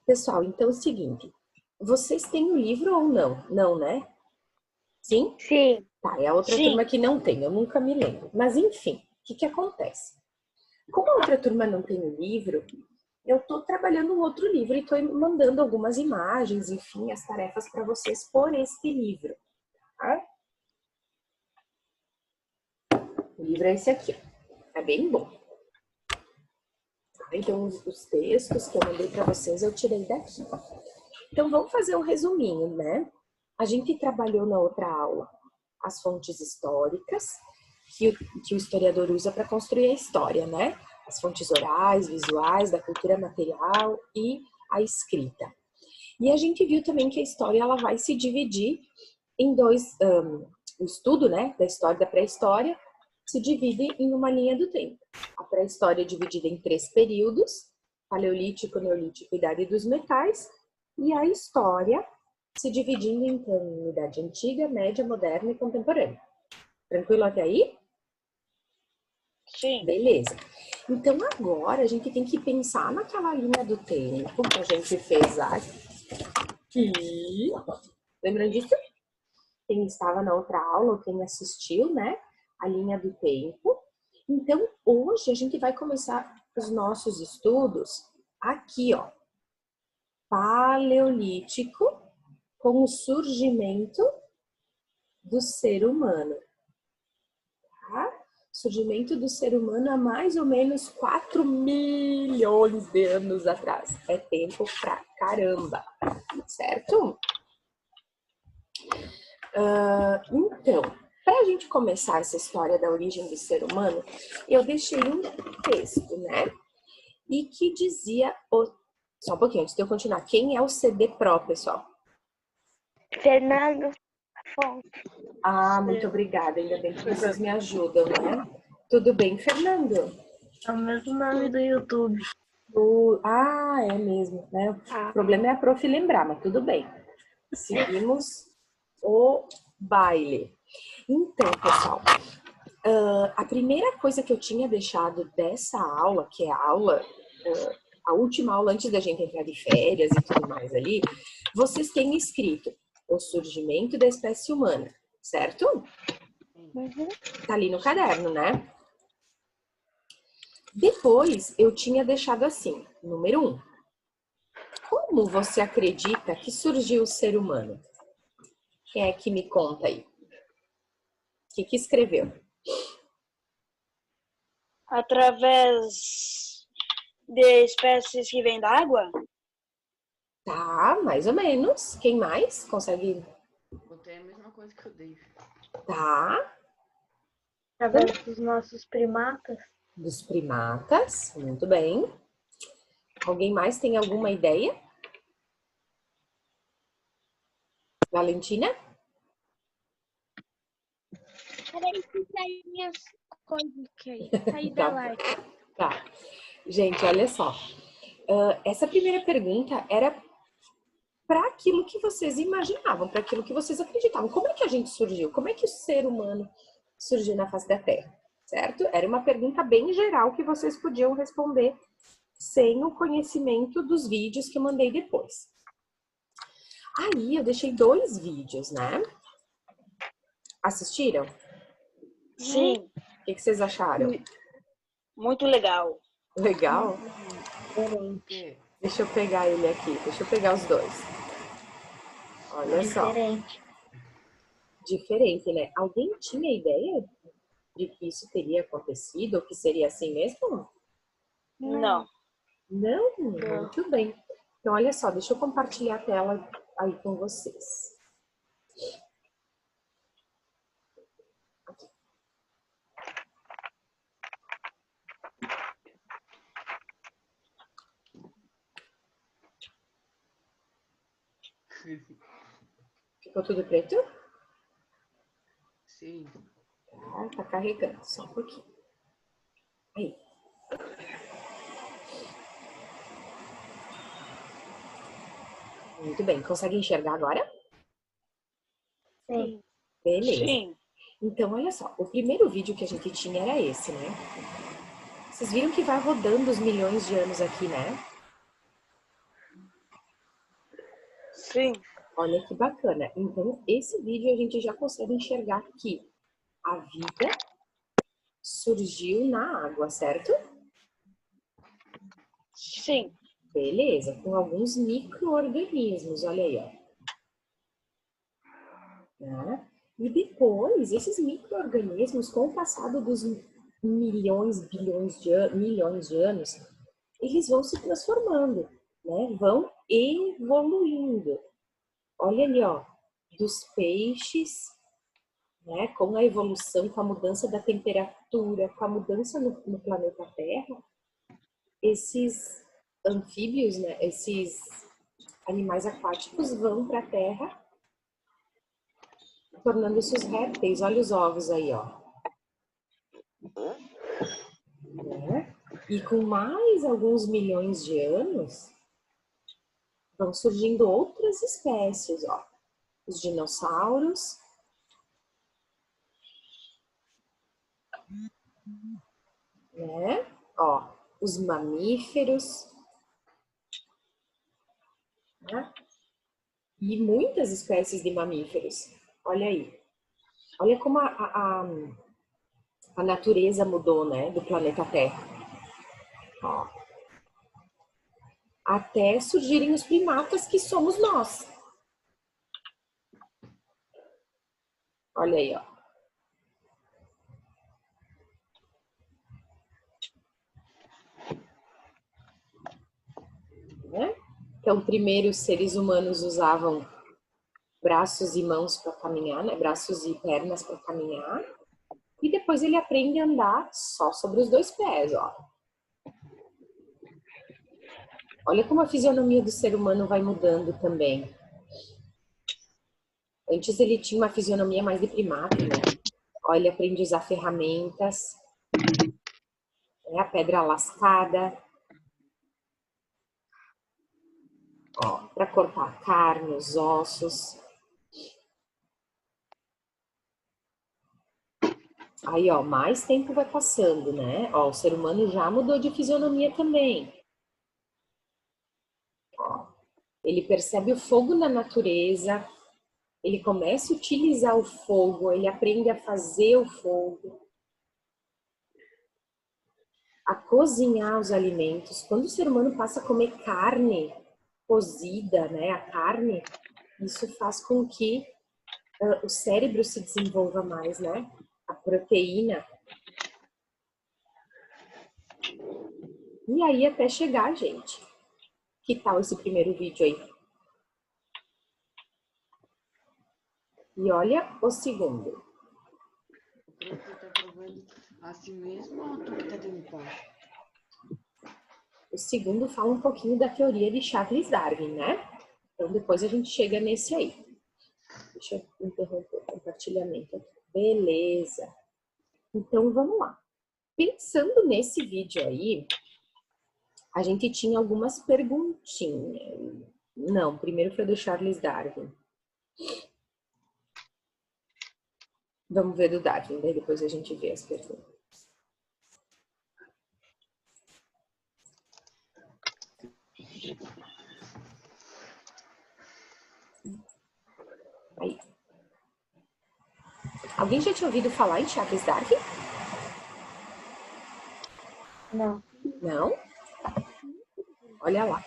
Pessoal, então é o seguinte, vocês têm o livro ou não? Não, né? Sim? Sim, Tá, é a outra turma sim. que não tem, eu nunca me lembro. Mas enfim, o que que acontece? Como a outra turma não tem o livro, eu estou trabalhando um outro livro e estou mandando algumas imagens, enfim, as tarefas para vocês por este livro, tá? O livro é esse aqui, ó. É bem bom. Então, os textos que eu mandei para vocês eu tirei daqui. Então, vamos fazer um resuminho, né? A gente trabalhou na outra aula as fontes históricas que o historiador usa para construir a história, né? As fontes orais, visuais, da cultura material e a escrita. E a gente viu também que a história ela vai se dividir em dois, o estudo, né, da história da pré-história se divide em uma linha do tempo. A pré-história é dividida em 3 períodos: Paleolítico, Neolítico e Idade dos Metais, e a história se dividindo então em Idade Antiga, Média, Moderna e Contemporânea. Tranquilo até aí? Sim. Beleza. Então agora a gente tem que pensar naquela linha do tempo que a gente fez aqui. Lembram disso? Quem estava na outra aula, ou quem assistiu, né? A linha do tempo. Então, hoje a gente vai começar os nossos estudos aqui, ó. Paleolítico, com o surgimento do ser humano. Tá? Surgimento do ser humano há mais ou menos 4 milhões de anos atrás. É tempo pra caramba, certo? Então, para a gente começar essa história da origem do ser humano, eu deixei um texto, né? E que dizia... Só um pouquinho, antes de eu continuar. Quem é o CD Pro, pessoal? Fernando Afonso. Ah, muito obrigada. Ainda bem que vocês me ajudam, né? Tudo bem, Fernando? É o mesmo nome do YouTube. É mesmo, né? O Ah, problema é a prof lembrar, mas tudo bem. Seguimos o baile. Então, pessoal, a primeira coisa que eu tinha deixado dessa aula, que é a aula, a última aula antes da gente entrar de férias e tudo mais ali, vocês têm escrito o surgimento da espécie humana, certo? uhum. Tá ali no caderno, né? Depois, eu tinha deixado assim, número 1. Como você acredita que surgiu o ser humano? Quem é que me conta aí? O que escreveu? Através de espécies que vêm da água? Tá, mais ou menos. Quem mais consegue? Botei a mesma coisa que eu dei. Tá, Através dos nossos primatas. dos primatas. Muito bem. Alguém mais tem alguma ideia? Valentina? Peraí, que saí minhas coisas aqui. Saí da Tá, live. tá. Gente, olha só. Essa primeira pergunta era para aquilo que vocês imaginavam, para aquilo que vocês acreditavam. Como é que a gente surgiu? Como é que o ser humano surgiu na face da Terra? Certo? Era uma pergunta bem geral que vocês podiam responder sem o conhecimento dos vídeos que eu mandei depois. Aí eu deixei 2 vídeos, né? Assistiram? Sim, O que vocês acharam? muito legal. Legal? Diferente. Deixa eu pegar ele aqui. Deixa eu pegar os 2. Olha só. Diferente. Diferente, né? Alguém tinha ideia de que isso teria acontecido? Ou que seria assim mesmo? Não. Não? Muito bem. Então, olha só. Deixa eu compartilhar a tela aí com vocês. Ficou tudo preto? Sim. Tá carregando. Só um pouquinho. Aí. Muito bem. Consegue enxergar agora? Sim. Beleza. Sim. Então, olha só. O primeiro vídeo que a gente tinha era esse, né? Vocês viram que vai rodando os milhões de anos aqui, né? Sim. Olha que bacana. Então, esse vídeo a gente já consegue enxergar que a vida surgiu na água, certo? Sim. Beleza, com alguns micro-organismos, olha aí, ó. Né? E depois, esses micro-organismos, com o passado dos milhões, bilhões milhões de anos, eles vão se transformando, né? Vão evoluindo. Olha ali, ó, dos peixes, né? Com a evolução, com a mudança da temperatura, com a mudança no planeta Terra, esses anfíbios, né? Esses animais aquáticos vão para a Terra, tornando-se os répteis. Olha os ovos aí, ó. Né? E com mais alguns milhões de anos, vão surgindo outras espécies, ó. Os dinossauros, né? Ó, os mamíferos, né? E muitas espécies de mamíferos. Olha aí. Olha como a natureza mudou, né, do planeta Terra. Ó. Até surgirem os primatas que somos nós. Olha aí, ó. Né? Então, primeiro os seres humanos usavam braços e mãos para caminhar, né? Braços e pernas para caminhar. E depois ele aprende a andar só sobre os dois pés, ó. Olha como a fisionomia do ser humano vai mudando também. Antes ele tinha uma fisionomia mais de primata, né? Ó, ele aprende a usar ferramentas, né? A pedra lascada, ó, para cortar a carne, os ossos. Aí, ó, mais tempo vai passando, né? Ó, o ser humano já mudou de fisionomia também. Ó, ele percebe o fogo na natureza, ele começa a utilizar o fogo, ele aprende a fazer o fogo, a cozinhar os alimentos. Quando o ser humano passa a comer carne cozida, né, a carne, isso faz com que o cérebro se desenvolva mais, né? A proteína. E aí até chegar, gente. Que tal esse primeiro vídeo aí? E olha o segundo. O professor tá provando assim mesmo ou tu que tá dando pau? O segundo fala um pouquinho da teoria de Charles Darwin, né? Então depois a gente chega nesse aí. Deixa eu interromper o compartilhamento aqui. Beleza. Então vamos lá. Pensando nesse vídeo aí, a gente tinha algumas perguntinhas. Não, primeiro foi do Charles Darwin. Vamos ver do Darwin, daí depois a gente vê as perguntas. Aí. Alguém já tinha ouvido falar em Charles Darwin? Não. Não? Olha lá.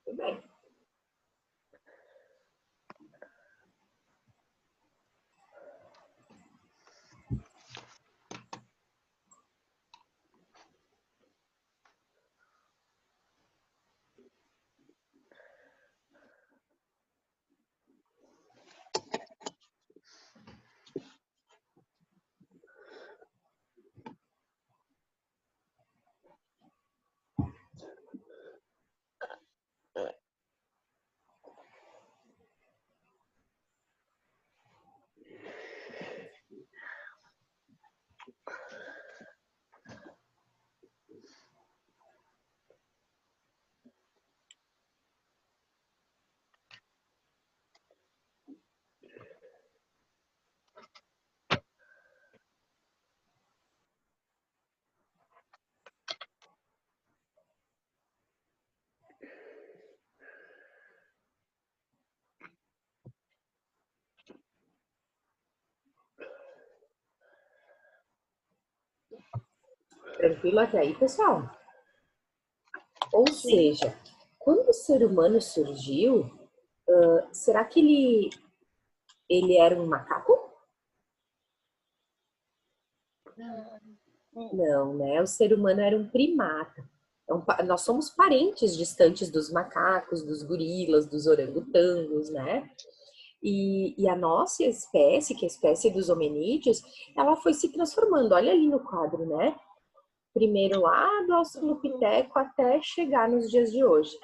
Tudo bem. Tranquilo até aí, pessoal? Ou seja, quando o ser humano surgiu, será que ele era um macaco? Não, né? O ser humano era um primata. Então, nós somos parentes distantes dos macacos, dos gorilas, dos orangotangos, né? E a nossa espécie, que é a espécie dos hominídeos, ela foi se transformando. Olha ali no quadro, né? Primeiro lá do Australopiteco até chegar nos dias de hoje.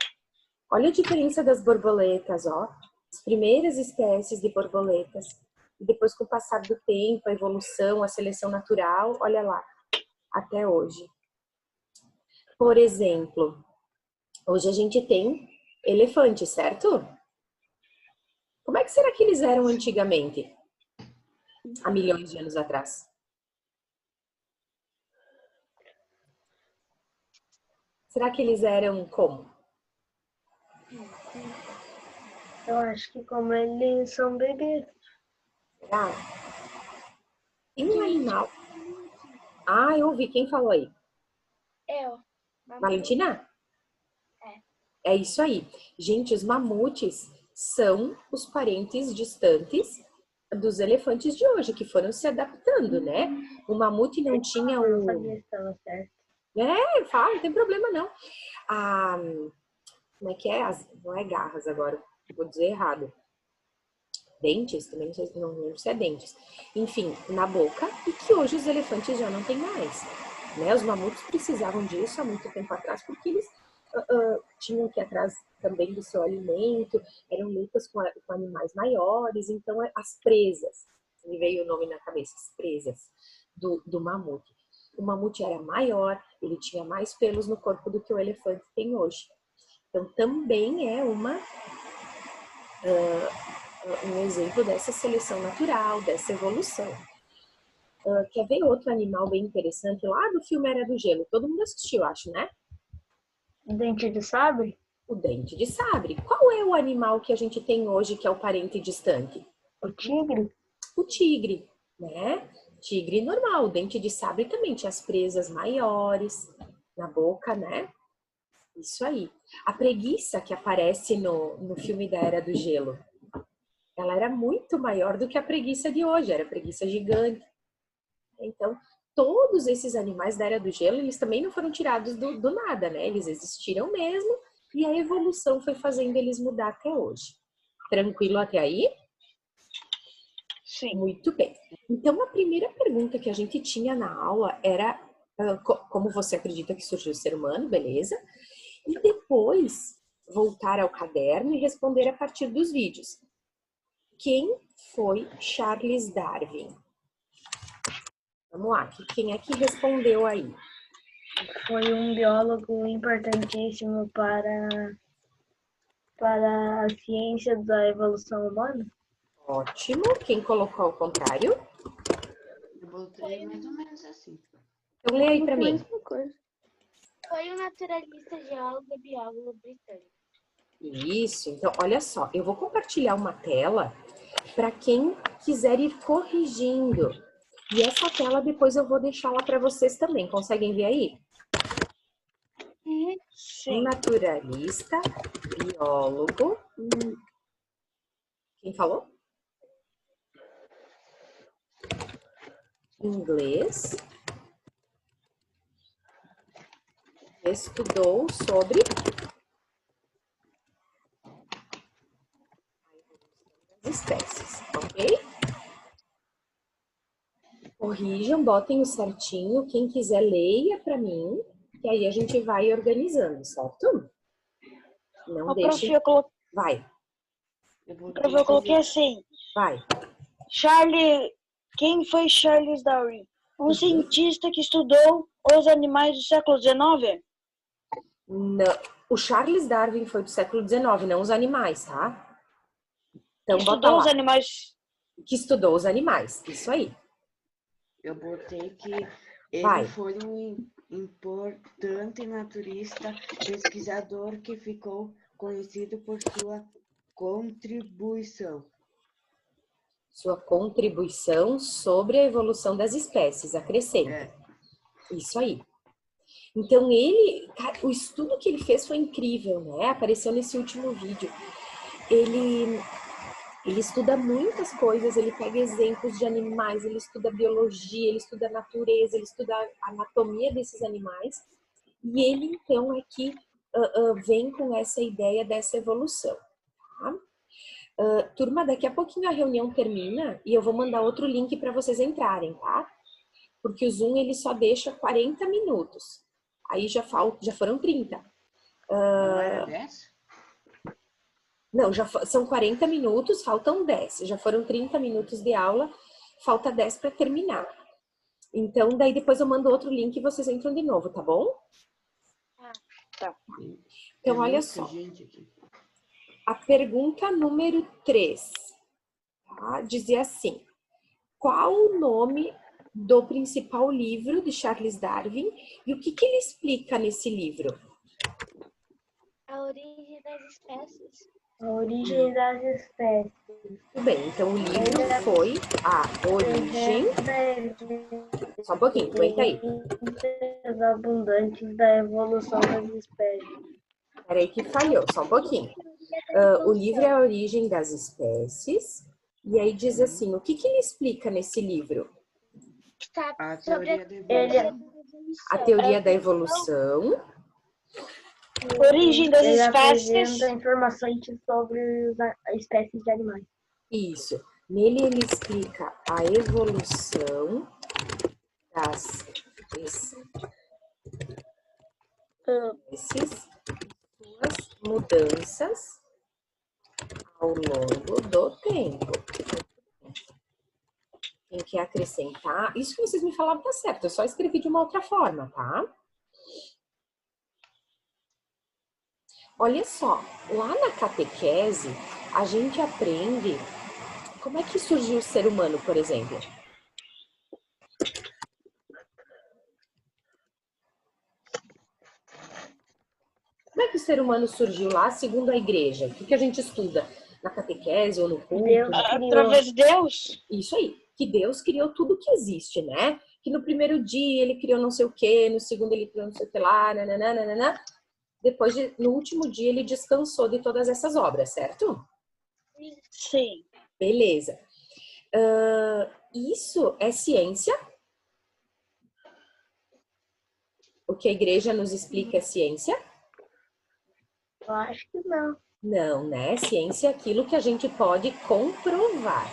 Olha a diferença das borboletas, ó. As primeiras espécies de borboletas. E depois, com o passar do tempo, a evolução, a seleção natural, olha lá, até hoje. Por exemplo, hoje a gente tem elefantes, certo? Como é que será que eles eram antigamente? Há milhões de anos atrás? Será que eles eram como? Eu acho que como eles são bebês. Será? Tem um animal. Ah, eu ouvi. Quem falou aí? Eu. Valentina? É isso aí. Gente, os mamutes são os parentes distantes dos elefantes de hoje, que foram se adaptando, né? O mamute não tinha Eu não o... sabia se estava certo. Fala, não tem problema não. A... Como é que é? Não é garras agora, vou dizer errado. Dentes, também não lembro se é dentes. Enfim, na boca, e que hoje os elefantes já não têm mais. Né? Os mamutes precisavam disso há muito tempo atrás, porque eles tinham que ir atrás também do seu alimento, eram lutas com animais maiores, então as presas, me veio o nome na cabeça, as presas do mamute. O mamute era maior, ele tinha mais pelos no corpo do que o elefante tem hoje. Então também é um exemplo dessa seleção natural, dessa evolução. Quer ver outro animal bem interessante lá do filme Era do Gelo? Todo mundo assistiu, acho, né? Dente de sabre? O dente de sabre. Qual é o animal que a gente tem hoje que é o parente distante? O tigre? O tigre, né? Tigre normal. O dente de sabre também tinha as presas maiores na boca, né? Isso aí. A preguiça que aparece no filme da Era do Gelo, ela era muito maior do que a preguiça de hoje, era preguiça gigante. Então, todos esses animais da Era do Gelo, eles também não foram tirados do nada, né? Eles existiram mesmo e a evolução foi fazendo eles mudar até hoje. Tranquilo até aí? Sim. Muito bem. Então, a primeira pergunta que a gente tinha na aula era como você acredita que surgiu o ser humano, beleza? E depois voltar ao caderno e responder a partir dos vídeos. Quem foi Charles Darwin? Vamos lá, quem é que respondeu aí? Foi um biólogo importantíssimo para a ciência da evolução humana. Ótimo. Quem colocou ao contrário? Eu botei mais ou menos assim. Então lê aí para mim. Foi um naturalista, geólogo e biólogo britânico. Isso. Então, olha só. Eu vou compartilhar uma tela para quem quiser ir corrigindo. E essa tela depois eu vou deixá-la para vocês também. Conseguem ver aí? Sim. Um naturalista, biólogo. Quem falou? Inglês. Estudou sobre as espécies, ok? Corrijam, botem o certinho. Quem quiser, leia para mim, que aí a gente vai organizando, certo? Não deixe. Vai. Eu coloquei assim. Vai. Quem foi Charles Darwin? Um cientista que estudou os animais do século XIX? Não. O Charles Darwin foi do século XIX, não os animais, tá? Então, bota lá. Estudou os animais. Que estudou os animais, isso aí. Eu botei que ele Vai. foi um importante naturalista, pesquisador que ficou conhecido por sua contribuição. Sua contribuição sobre a evolução das espécies, acrescenta. Isso aí. Então ele, cara, o estudo que ele fez foi incrível, né? Apareceu nesse último vídeo. Ele estuda muitas coisas, ele pega exemplos de animais, ele estuda biologia, ele estuda a natureza, ele estuda a anatomia desses animais. E ele, então, é que vem com essa ideia dessa evolução. Tá? Turma, daqui a pouquinho a reunião termina e eu vou mandar outro link para vocês entrarem, tá? Porque o Zoom, ele só deixa 40 minutos. Aí já foram 30. Não era 10? Não, são 40 minutos, faltam 10. Já foram 30 minutos de aula, falta 10 para terminar. Então, daí depois eu mando outro link e vocês entram de novo, tá bom? Tá. Então, olha só. A pergunta número 3, tá? Dizia assim: qual o nome do principal livro de Charles Darwin e o que ele explica nesse livro? A origem das espécies. A origem das espécies. Tudo bem, então o livro foi A Origem... Só um pouquinho, aguenta aí. Abundantes da evolução das espécies. Peraí que falhou, só um pouquinho. O livro é A Origem das Espécies. E aí diz assim, o que ele explica nesse livro? Está A sobre teoria da evolução. A teoria da evolução. Origem das Ele espécies. apresenta informações sobre as espécies de animais. Isso. Nele ele explica a evolução das espécies, suas mudanças ao longo do tempo. Quem quer acrescentar? Isso que vocês me falaram tá certo, eu só escrevi de uma outra forma, tá? Olha só, lá na catequese, a gente aprende como é que surgiu o ser humano, por exemplo. Como é que o ser humano surgiu lá, segundo a igreja? O que a gente estuda na catequese ou no culto? Deus Através de Deus? Isso aí, que Deus criou tudo que existe, né? Que no primeiro dia ele criou não sei o quê, no segundo ele criou não sei o que lá, nananana. Depois, no último dia, ele descansou de todas essas obras, certo? Sim. Beleza. Isso é ciência? O que a igreja nos explica é ciência? Eu acho que não. Não, né? Ciência é aquilo que a gente pode comprovar.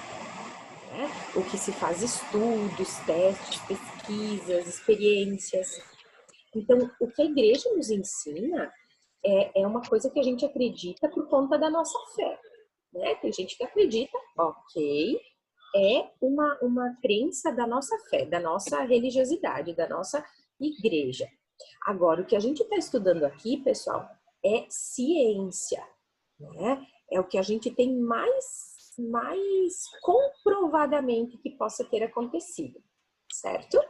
Né? O que se faz estudos, testes, pesquisas, experiências. Então, o que a igreja nos ensina é uma coisa que a gente acredita por conta da nossa fé. Né? Tem gente que acredita, ok, é uma crença da nossa fé, da nossa religiosidade, da nossa igreja. Agora, o que a gente está estudando aqui, pessoal, é ciência. Né? É o que a gente tem mais comprovadamente que possa ter acontecido, certo?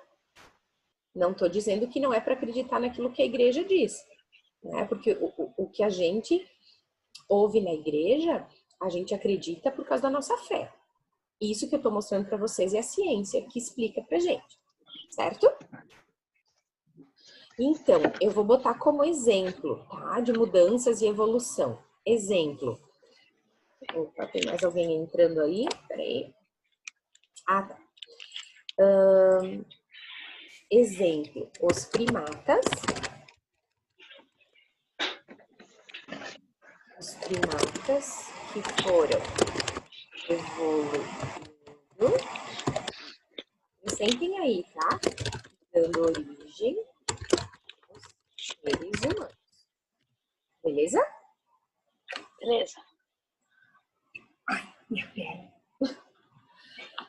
Não estou dizendo que não é para acreditar naquilo que a igreja diz, né? Porque o que a gente ouve na igreja, a gente acredita por causa da nossa fé. Isso que eu estou mostrando para vocês é a ciência que explica pra gente, certo? Então, eu vou botar como exemplo, tá? De mudanças e evolução. Exemplo. Opa, tem mais alguém entrando aí? Peraí. Ah, tá. Exemplo. Os primatas. Os primatas que foram evoluindo. Sentem aí, tá? Dando origem aos seres humanos. Beleza? Beleza. Minha pele.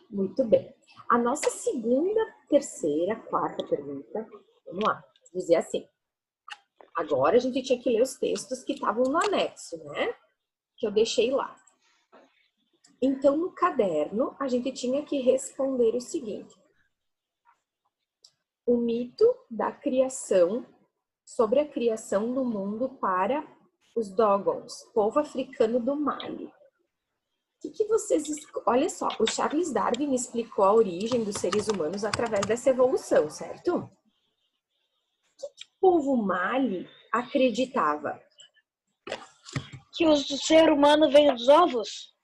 Muito bem. A nossa segunda, terceira, quarta pergunta, vamos lá, dizer assim. Agora a gente tinha que ler os textos que estavam no anexo, né? Que eu deixei lá. Então, no caderno, a gente tinha que responder o seguinte. O mito da criação, sobre a criação do mundo para os Dogons, povo africano do Mali. O que vocês... Olha só, o Charles Darwin explicou a origem dos seres humanos através dessa evolução, certo? O que povo Mali acreditava? Que o ser humano vem dos ovos?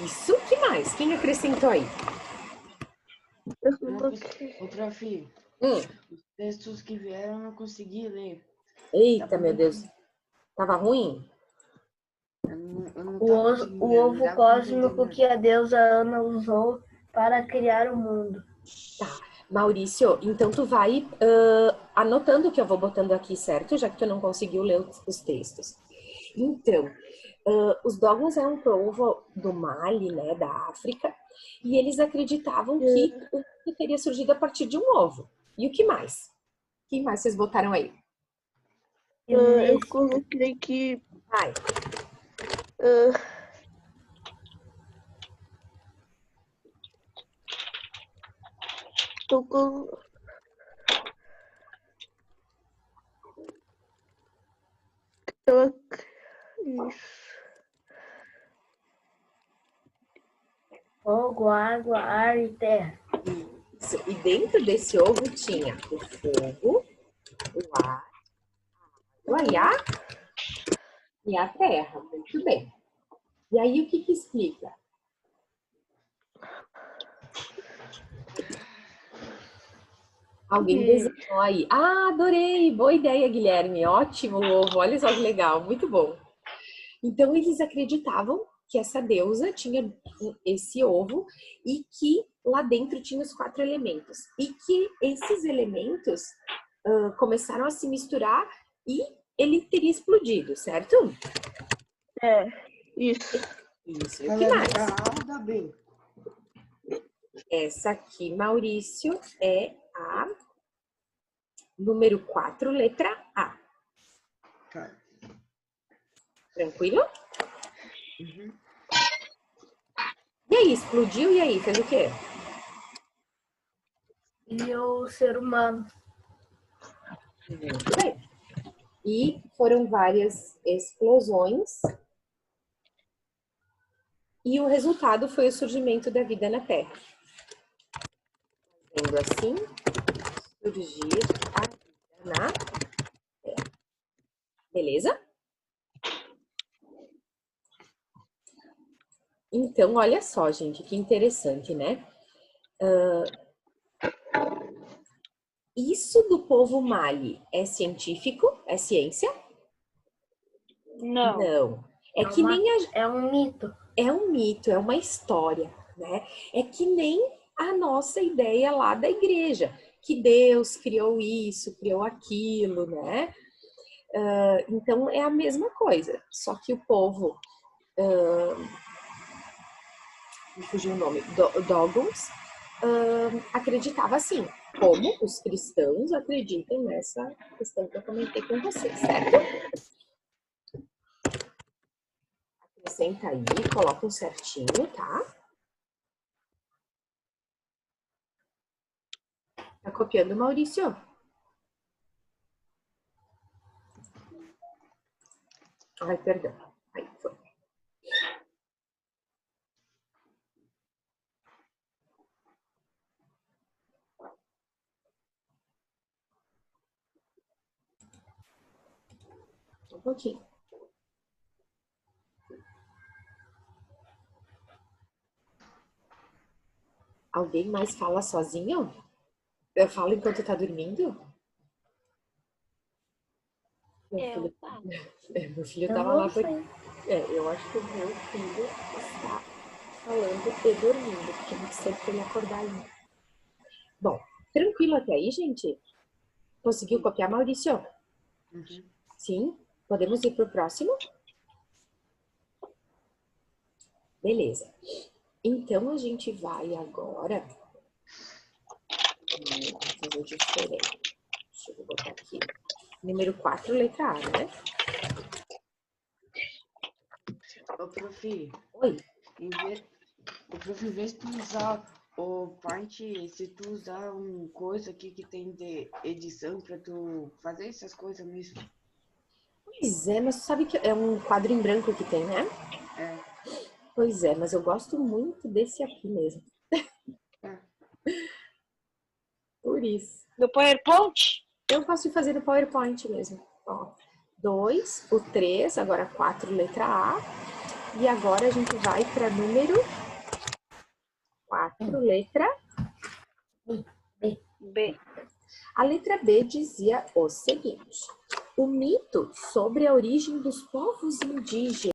Isso, que mais? Quem acrescentou aí? Ô, prof, Hum. os textos que vieram eu não consegui ler. Eita, meu Deus. Tava ruim? Eu não O, tava ovo, conseguindo o ler, não ovo dava pra entender cósmico nada. que a deusa Ana usou para criar o mundo. Tá. Maurício, então tu vai anotando o que eu vou botando aqui, certo? Já que tu não conseguiu ler os textos. Então, os Dogons é um povo do Mali, né, da África, e eles acreditavam que o mundo teria surgido a partir de um ovo. E o que mais? O que mais vocês botaram aí? Eu coloquei que Ai, tô com... Fogo, água, ar e terra. isso. E dentro desse ovo tinha o fogo, o ar, e a terra. Muito bem. E aí, o que explica? Alguém desenhou aí. Ah, adorei! Boa ideia, Guilherme. Ótimo o ovo. Olha só que legal. Muito bom. Então, eles acreditavam que essa deusa tinha esse ovo e que lá dentro tinha os 4 elementos. E que esses elementos começaram a se misturar e ele teria explodido, certo? Isso. Isso. E o que Galera, mais? da A ou da B? Essa aqui, Maurício, é a número 4, letra A. Tá. Tranquilo? Uhum. E aí, explodiu? E aí, fez o quê? E o ser humano. Muito bem. E foram várias explosões. E o resultado foi o surgimento da vida na Terra. Sendo assim, surgir a vida na Terra. Beleza? Então, olha só, gente, que interessante, né? Isso do povo Mali é científico? É ciência? Não. Não. É que nem É um mito. é um mito, é uma história, né? É que nem a nossa ideia lá da igreja, que Deus criou isso, criou aquilo, né? Então é a mesma coisa, só que o povo, me fugiu o nome, Dogons, acreditava assim, como os cristãos acreditam nessa questão que eu comentei com vocês, certo? Acrescenta aí, coloca um certinho, tá? Tá copiando, Maurício? Ai, perdão. Aí, foi. Um pouquinho. Alguém mais fala sozinho? Eu falo enquanto tá dormindo? Meu filho Eu tava não lá. sei. Eu acho que o meu filho está falando e dormindo, porque não sei pra ele acordar ainda. Bom, tranquilo até aí, gente? Conseguiu copiar, Maurício? Uhum. Sim? Podemos ir pro próximo? Beleza. Então, a gente vai agora fazer diferente. Deixa eu botar aqui. Número 4, letra A, né? Ô, prof, Oi. em vez de tu usar o Paint, se tu usar um coisa aqui que tem de edição pra tu fazer essas coisas mesmo. Pois é, mas tu sabe que é um quadro em branco que tem, né? É. Pois é, mas eu gosto muito desse aqui mesmo. É. Por isso. Do PowerPoint? Eu posso fazer no PowerPoint mesmo. Ó, 2, o 3, agora 4, letra A. E agora a gente vai para número 4, letra B. A letra B dizia o seguinte: o mito sobre a origem dos povos indígenas